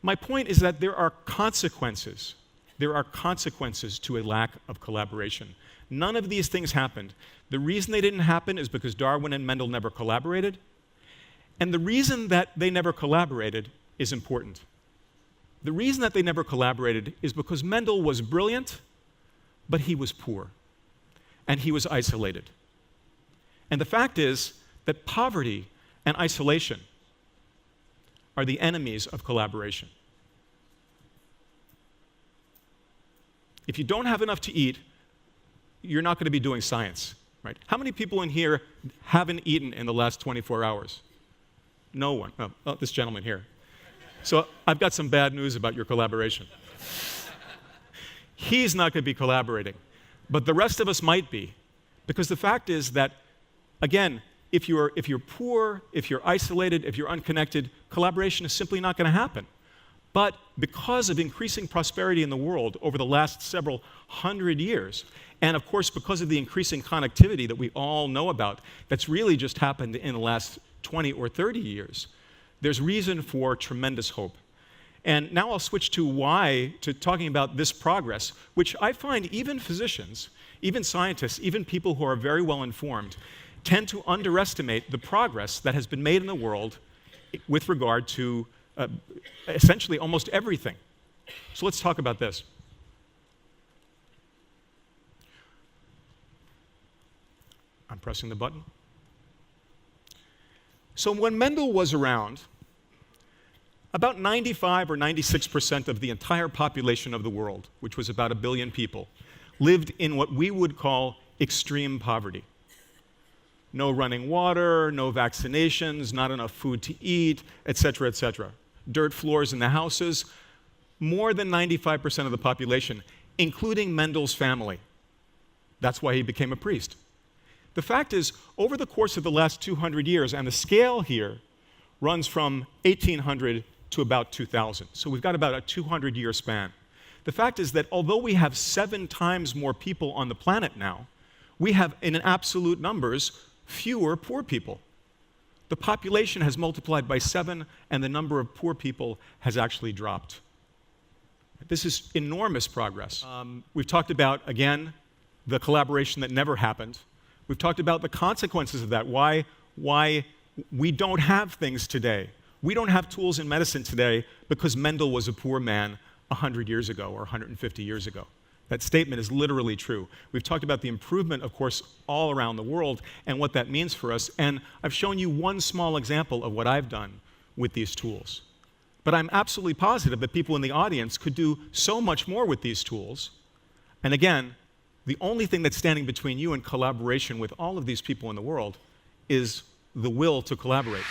My point is that there are consequences. There are consequences to a lack of collaboration. None of these things happened. The reason they didn't happen is because Darwin and Mendel never collaborated. And the reason that they never collaborated is important. The reason that they never collaborated is because Mendel was brilliant, but he was poor, and he was isolated. And the fact is that poverty and isolation are the enemies of collaboration. If you don't have enough to eat, you're not going to be doing science, right? How many people in here haven't eaten in the last 24 hours? No one. Oh, this gentleman here. So I've got some bad news about your collaboration. He's not going to be collaborating, but the rest of us might be, because the fact is that, again, if you're poor, if you're isolated, if you're unconnected, collaboration is simply not going to happen. But because of increasing prosperity in the world over the last several hundred years, and of course because of the increasing connectivity that we all know about, that's really just happened in the last 20 or 30 years, there's reason for tremendous hope. And now I'll switch to talking about this progress, which I find even physicians, even scientists, even people who are very well informed, tend to underestimate the progress that has been made in the world with regard to essentially almost everything. So let's talk about this. I'm pressing the button. So when Mendel was around, about 95 or 96% of the entire population of the world, which was about 1 billion people, lived in what we would call extreme poverty. No running water, no vaccinations, not enough food to eat, etc., etc. Dirt floors in the houses. More than 95% of the population, including Mendel's family. That's why he became a priest. The fact is, over the course of the last 200 years, and the scale here runs from 1800 to about 2000. So we've got about a 200-year span. The fact is that although we have 7 times more people on the planet now, we have, in absolute numbers, fewer poor people. The population has multiplied by 7, and the number of poor people has actually dropped. This is enormous progress. We've talked about, again, the collaboration that never happened. We've talked about the consequences of that, why we don't have things today. We don't have tools in medicine today because Mendel was a poor man 100 years ago or 150 years ago. That statement is literally true. We've talked about the improvement, of course, all around the world and what that means for us, and I've shown you one small example of what I've done with these tools. But I'm absolutely positive that people in the audience could do so much more with these tools. And again, the only thing that's standing between you and collaboration with all of these people in the world is the will to collaborate.